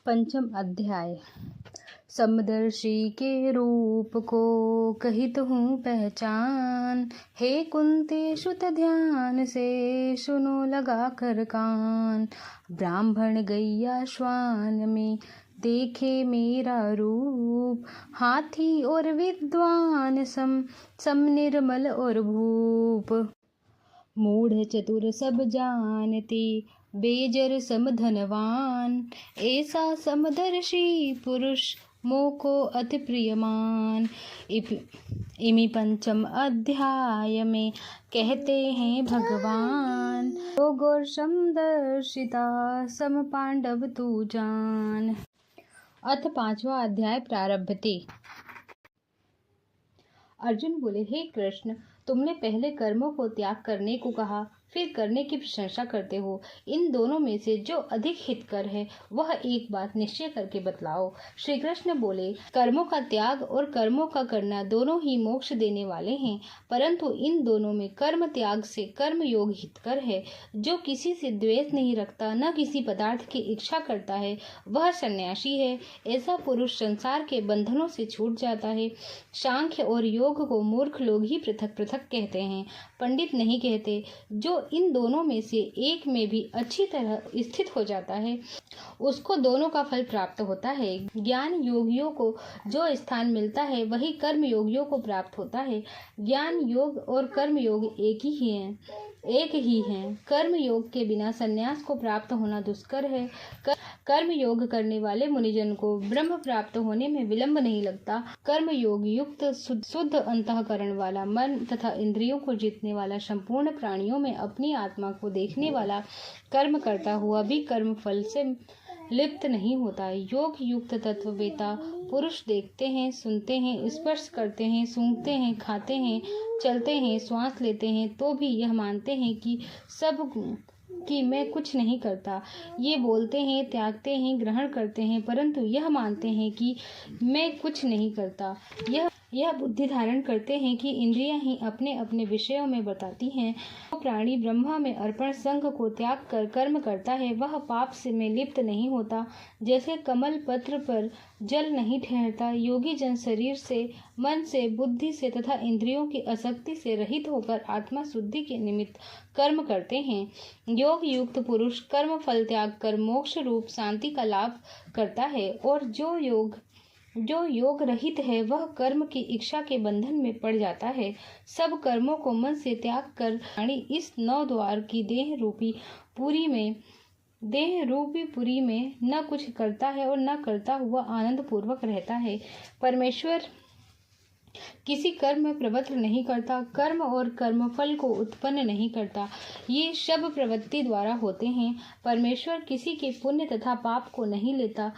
पंचम अध्याय। समदर्शी के रूप को कहित हूँ पहचान, हे कुंती श्रुत ध्यान से सुनो लगा कर कान। ब्राह्मण गैया श्वान में देखे मेरा रूप, हाथी और विद्वान सम निर्मल और भूप। मूढ़ चतुर सब जानते बेजर समधनवान, ऐसा समदर्शी पुरुष मोको अति प्रियमान। इमि पंचम अध्याय में कहते हैं भगवान, योग और समदर्शिता सम पांडव तू जान। अथ पांचवा अध्याय प्रारभते। अर्जुन बोले, हे कृष्ण, तुमने पहले कर्मों को त्याग करने को कहा, फिर करने की प्रशंसा करते हो। इन दोनों में से जो अधिक हितकर है वह एक बात निश्चय करके बतलाओ। श्री कृष्ण बोले, कर्मों का त्याग और कर्मों का करना दोनों ही मोक्ष देने वाले हैं, परंतु इन दोनों में कर्म त्याग से कर्म योग हितकर है। जो किसी से द्वेष नहीं रखता, न किसी पदार्थ की इच्छा करता है, वह सन्यासी है। ऐसा पुरुष संसार के बंधनों से छूट जाता है। सांख्य और योग को मूर्ख लोग ही पृथक पृथक कहते हैं, पंडित नहीं कहते। जो इन दोनों में से एक में भी अच्छी तरह स्थित हो जाता है, उसको दोनों का फल प्राप्त होता है। ज्ञान योगियों को जो स्थान मिलता है वही कर्म योगियों को प्राप्त होता है। ज्ञान योग और कर्म योग एक ही हैं। कर्म योग के बिना संन्यास को प्राप्त होना दुष्कर है। कर्म योग करने वाले मुनिजन को ब्रह्म प्राप्त होने में विलंब नहीं लगता। कर्म योग युक्त शुद्ध अंतःकरण वाला, मन तथा इंद्रियों को जीतने वाला, संपूर्ण प्राणियों में अपनी आत्मा को देखने वाला, कर्म करता हुआ भी कर्म फल से लिप्त नहीं होता। योग युक्त तत्ववेता पुरुष देखते हैं, सुनते हैं, स्पर्श करते हैं, सूंघते हैं, खाते हैं, चलते हैं, श्वास लेते हैं, तो भी यह मानते हैं कि मैं कुछ नहीं करता। ये बोलते हैं, त्यागते हैं, ग्रहण करते हैं, परंतु यह मानते हैं कि मैं कुछ नहीं करता। यह बुद्धि धारण करते हैं कि इंद्रियां ही अपने अपने विषयों में बताती हैं। जो प्राणी ब्रह्मा में अर्पण संग को त्याग कर कर्म करता है, वह पाप से में लिप्त नहीं होता। जैसे कमल पत्र पर जल नहीं ठहरता, योगी जन शरीर से, मन से, बुद्धि से तथा इंद्रियों की आसक्ति से रहित होकर आत्मा शुद्धि के निमित्त कर्म करते हैं। योग युक्त पुरुष कर्म फल त्याग कर मोक्ष रूप शांति का लाभ करता है, और जो योग रहित है वह कर्म की इच्छा के बंधन में पड़ जाता है। सब कर्मों को मन से त्याग कर प्राणी इस 9 द्वार की देह रूपी पुरी में न कुछ करता है और न करता हुआ आनंद पूर्वक रहता है। परमेश्वर किसी कर्म में प्रवृत्त नहीं करता, कर्म और कर्म फल को उत्पन्न नहीं करता। ये सब प्रवृत्ति द्वारा होते हैं। परमेश्वर किसी के पुण्य तथा पाप को नहीं लेता।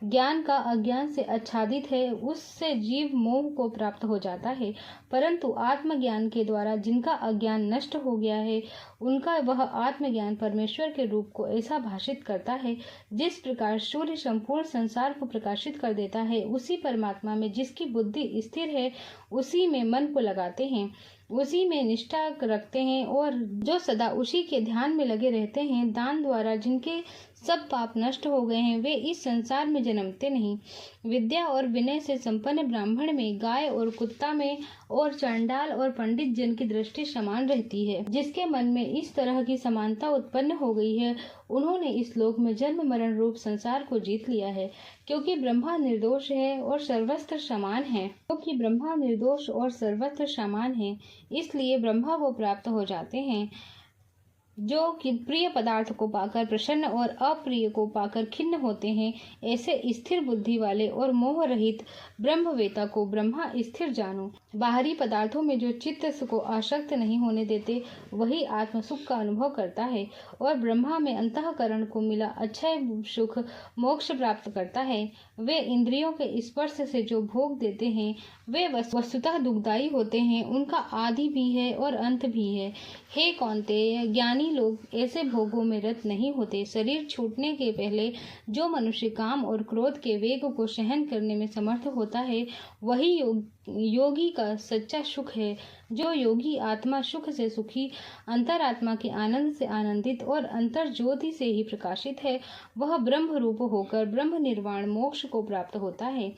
ज्ञान का अज्ञान से आच्छादित है, उससे जीव मोह को प्राप्त हो जाता है, परंतु आत्मज्ञान के द्वारा जिनका अज्ञान नष्ट हो गया है, उनका वह आत्मज्ञान परमेश्वर के रूप को ऐसा भाषित करता है। जिस प्रकार सूर्य संपूर्ण संसार को प्रकाशित कर देता है, उसी परमात्मा में जिसकी बुद्धि स्थिर है, उसी में मन को लगाते हैं, उसी में निष्ठा रखते हैं, और जो सदा उसी के ध्यान में लगे रहते हैं, दान द्वारा जिनके सब पाप नष्ट हो गए हैं, वे इस संसार में जन्मते नहीं। विद्या और विनय से संपन्न ब्राह्मण में, गाय और कुत्ता में, और चांडाल और पंडित जन की दृष्टि समान रहती है। जिसके मन में इस तरह की समानता उत्पन्न हो गई है, उन्होंने इस लोक में जन्म मरण रूप संसार को जीत लिया है। क्योंकि ब्रह्मा निर्दोष है और सर्वत्र समान है, इसलिए ब्रह्मा को प्राप्त हो जाते हैं। जो कि प्रिय पदार्थ को पाकर प्रसन्न और अप्रिय को पाकर खिन्न होते हैं, ऐसे स्थिर बुद्धि वाले और मोह रहित ब्रह्मवेता को ब्रह्मा स्थिर जानो। बाहरी पदार्थों में जो चित्त को आसक्त नहीं होने देते, वही आत्म सुख का अनुभव करता है, और ब्रह्मा में अंतःकरण को मिला अक्षय सुख मोक्ष प्राप्त करता है। वे इंद्रियों के स्पर्श से जो भोग देते हैं, वे वस्तुतः दुखदायी होते हैं, उनका आदि भी है और अंत भी है। हे कौन्तेय, ज्ञानी लोग ऐसे भोगों में रत नहीं होते। शरीर छूटने के पहले जो मनुष्य काम और क्रोध के वेग को सहन करने में समर्थ होता है, वही योगी का सच्चा सुख है। जो योगी आत्मा सुख से सुखी, अंतरात्मा के आनंद से आनंदित और अंतर ज्योति से ही प्रकाशित है, वह ब्रह्म रूप होकर ब्रह्म निर्वाण मोक्ष को प्राप्त होता है।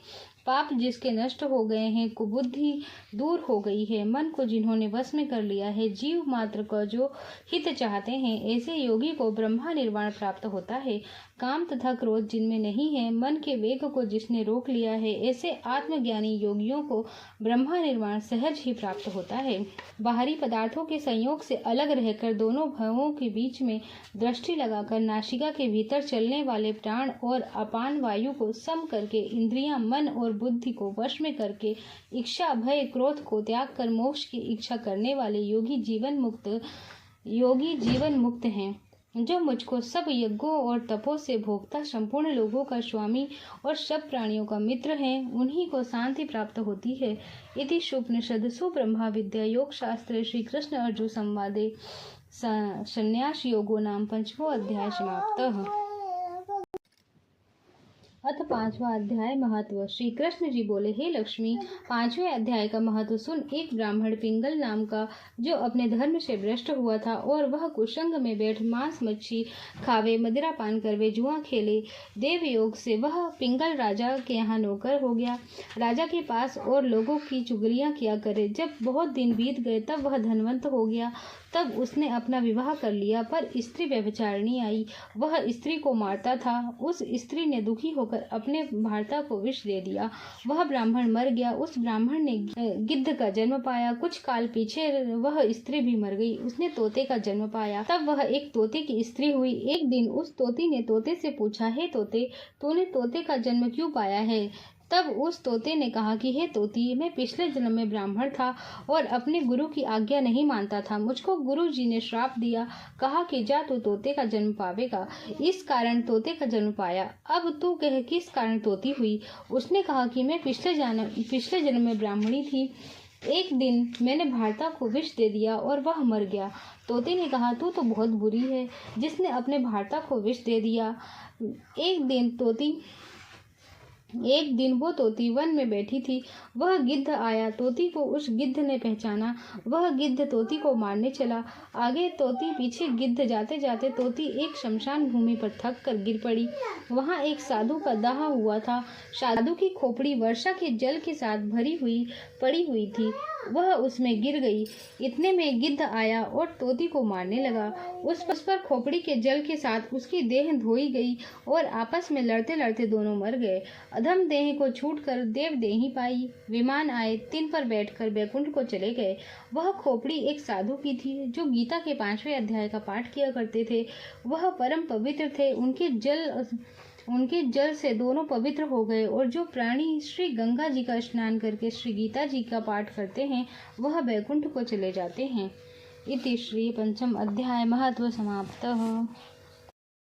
पाप जिसके नष्ट हो गए हैं, कुबुद्धि दूर हो गई है, मन को जिन्होंने वश में कर लिया है, जीव मात्र का जो हित चाहते हैं, ऐसे योगी को ब्रह्मा निर्वाण प्राप्त होता है। काम तथा क्रोध जिनमें नहीं है, मन के वेग को जिसने रोक लिया है, ऐसे आत्मज्ञानी योगियों को ब्रह्मा निर्वाण सहज ही प्राप्त होता है। बाहरी पदार्थों के संयोग से अलग रहकर दोनों भवों के बीच में दृष्टि लगाकर नासिका के भीतर चलने वाले प्राण और अपान वायु को सम करके इंद्रियां, मन और बुद्धि को वश में करके इच्छा, भय, क्रोध को त्याग कर मोक्ष की इच्छा करने वाले योगी जीवन मुक्त हैं। जो मुझको सब यज्ञों और तपों से भोगता, संपूर्ण लोगों का स्वामी और सब प्राणियों का मित्र है, उन्हीं को शांति प्राप्त होती है। इति शुपनिषद सुब्रह्मा विद्या योग शास्त्रे श्री कृष्ण अर्जुन संवादे संन्यास योगो नाम 5वां अध्याय समाप्तः। अथ 5वां अध्याय महत्व। श्री कृष्ण जी बोले, हे लक्ष्मी, 5वें अध्याय का महत्व सुन। एक ब्राह्मण पिंगल नाम का, जो अपने धर्म से भ्रष्ट हुआ था और वह कुसंग में बैठ मांस मच्छी खावे, मदिरा पान करवे, जुआ खेले, देव योग से वह पिंगल राजा के यहाँ नौकर हो गया। राजा के पास और लोगों की चुगलियां किया करे। जब बहुत दिन बीत गए तब वह धनवंत हो गया। तब उसने अपना विवाह कर लिया, पर स्त्री व्यभिचारिणी आई। वह स्त्री को मारता था। उस स्त्री ने दुखी होकर अपने भर्ता को विष दे दिया। वह ब्राह्मण मर गया। उस ब्राह्मण ने गिद्ध का जन्म पाया। कुछ काल पीछे वह स्त्री भी मर गई। उसने तोते का जन्म पाया। तब वह एक तोते की स्त्री हुई। एक दिन उस तोती ने तोते से पूछा, हे तोते, तूने तोते का जन्म क्यों पाया है? तब उस तोते ने कहा कि हे तोती, मैं पिछले जन्म में ब्राह्मण था और अपने गुरु की आज्ञा नहीं मानता था। मुझको गुरु जी ने श्राप दिया, कहा कि जा तू तोते का जन्म पावेगा। इस कारण तोते का जन्म पाया। अब तू कह किस कारण तोती हुई? उसने कहा कि मैं पिछले जन्म में ब्राह्मणी थी। एक दिन मैंने भर्ता को विष दे दिया और वह मर गया। तोते ने कहा, तू तो बहुत बुरी है, जिसने अपने भर्ता को विष दे दिया। एक दिन वो तोती वन में बैठी थी। वह गिद्ध आया। तोती को उस गिद्ध ने पहचाना। वह गिद्ध तोती को मारने चला। आगे तोती, पीछे गिद्ध। जाते जाते तोती एक शमशान भूमि पर थक कर गिर पड़ी। वहाँ एक साधु का दाह हुआ था। साधु की खोपड़ी वर्षा के जल के साथ पड़ी हुई थी। वह उसमें गिर गई। इतने में गिद्ध आया और तोती को मारने लगा। उस पर खोपड़ी के जल के साथ उसकी देह धोई गई और आपस में लड़ते लड़ते दोनों मर गए। अधम देह को छूटकर देव देही पाई। विमान आए, तिन पर बैठकर बैकुंठ को चले गए। वह खोपड़ी एक साधु की थी, जो गीता के 5वें अध्याय का पाठ किया करते थे। वह परम पवित्र थे। उनके जल से दोनों पवित्र हो गए। और जो प्राणी श्री गंगा जी का स्नान करके श्री गीता जी का पाठ करते हैं, वह बैकुंठ को चले जाते हैं। इति श्री 5म अध्याय महत्व समाप्तः।